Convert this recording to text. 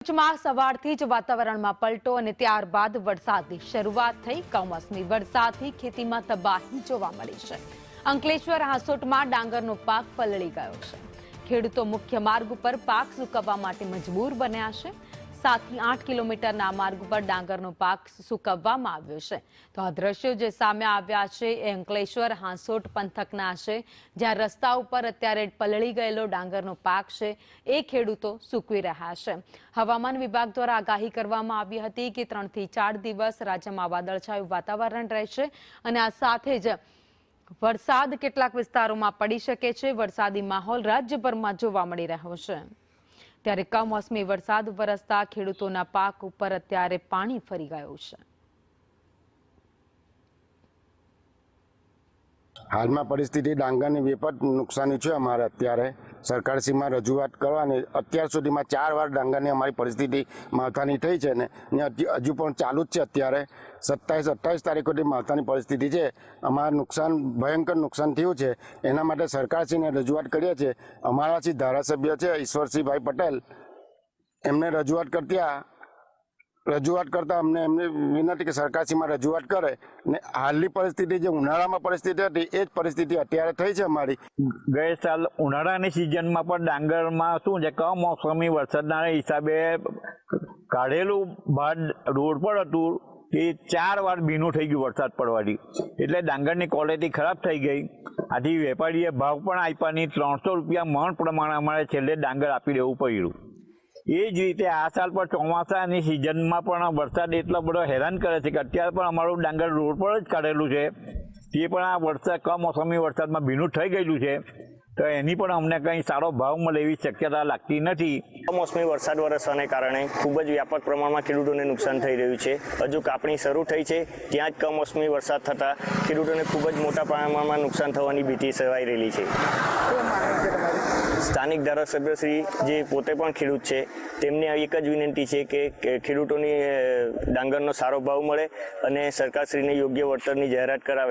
ભરૂચમાં સવારથી જ વાતાવરણમાં પલટો અને ત્યારબાદ વરસાદની શરૂઆત થઈ। કમોસમી વરસાદથી ખેતીમાં તબાહી જોવા મળી છે। અંકલેશ્વર હાંસોટમાં ડાંગરનો પાક પલળી ગયો છે। ખેડૂતો મુખ્ય માર્ગ ઉપર પાક સૂકવવા માટે મજબૂર બન્યા છે। 7 થી 8 કિલોમીટરના માર્ગ ઉપર ડાંગરનો પાક સૂકવવામાં આવ્યો છે। તો આ દ્રશ્યો જે સામે આવ્યા છે એ અંકલેશ્વર હાંસોટ પંથકના છે, જ્યાં રસ્તા ઉપર અત્યારે પલળી ગયેલો ડાંગરનો પાક છે એ ખેડૂતો સૂકવી રહ્યા છે। હવામાન વિભાગ દ્વારા આગાહી કરવામાં આવી હતી કે 3 થી 4 દિવસ રાજ્યમાં વાદળછાયું વાતાવરણ રહેશે અને આ સાથે જ વરસાદ કેટલાક વિસ્તારોમાં પડી શકે છે। વરસાદી માહોલ રાજ્યભરમાં જોવા મળી રહ્યો છે। ત્યારે કમોસમી વરસાદ વરસતા ખેડૂતોના પાક ઉપર અત્યારે પાણી ફરી ગયું છે। હાલમાં પરિસ્થિતિ ડાંગરની વિપત નુકસાની છે। અમારે અત્યારે સરકારશ્રીમાં રજૂઆત કરવાની અત્યાર સુધીમાં 4 વાર ડાંગરની અમારી પરિસ્થિતિ માવઠાની થઈ છે ને હજુ પણ ચાલુ જ છે। અત્યારે 27-28 તારીખ સુધી માવઠાની પરિસ્થિતિ છે। અમારા નુકસાન ભયંકર નુકસાન થયું છે, એના માટે સરકારશ્રીને રજૂઆત કરીએ છીએ। અમારા જે ધારાસભ્ય છે ઈશ્વરસિંહભાઈ પટેલ, એમને રજૂઆત કરતા અમને એમની વિનંતી કે સરકારશ્રીમાં રજૂઆત કરે ને હાલની પરિસ્થિતિ જે ઉનાળામાં પરિસ્થિતિ હતી એ જ પરિસ્થિતિ અત્યારે થઈ છે અમારી। ગયે સાલ ઉનાળાની સિઝનમાં પણ ડાંગરમાં શું છે, કમોસમી વરસાદના હિસાબે કાઢેલું ભાત રોડ પર હતું એ 4 વાર ભીનું થઈ ગયું વરસાદ પડવાથી, એટલે ડાંગરની ક્વોલિટી ખરાબ થઈ ગઈ। આથી વેપારીએ ભાવ પણ આપ્યા નહીં। 300 રૂપિયા મણ પ્રમાણે અમારે છેલ્લે ડાંગર આપી દેવું પડ્યું। એ જ રીતે આ સાલ પણ ચોમાસાની સિઝનમાં પણ વરસાદ એટલો બધો હેરાન કરે છે કે અત્યારે પણ અમારું ડાંગર રોડ પર જ કાઢેલું છે, તે પણ આ વરસાદ કમોસમી વરસાદમાં ભીનું થઈ ગયેલું છે। તો એની પણ અમને કંઈ સારો ભાવ મળે એવી શક્યતા લાગતી નથી। કમોસમી વરસાદ વરસવાને કારણે ખૂબ જ વ્યાપક પ્રમાણમાં ખેડૂતોને નુકસાન થઈ રહ્યું છે। હજુ કાપણી શરૂ થઈ છે, ત્યાં જ કમોસમી વરસાદ થતાં ખેડૂતોને ખૂબ જ મોટા પ્રમાણમાં નુકસાન થવાની ભીતિ સેવાઈ રહેલી છે। સ્થાનિક ધારાસભ્યશ્રી જે પોતે પણ ખેડૂત છે, તેમને એક જ વિનંતી છે કે ખેડૂતોની ડાંગરનો સારો ભાવ મળે અને સરકારશ્રીને યોગ્ય વળતરની જાહેરાત કરાવે।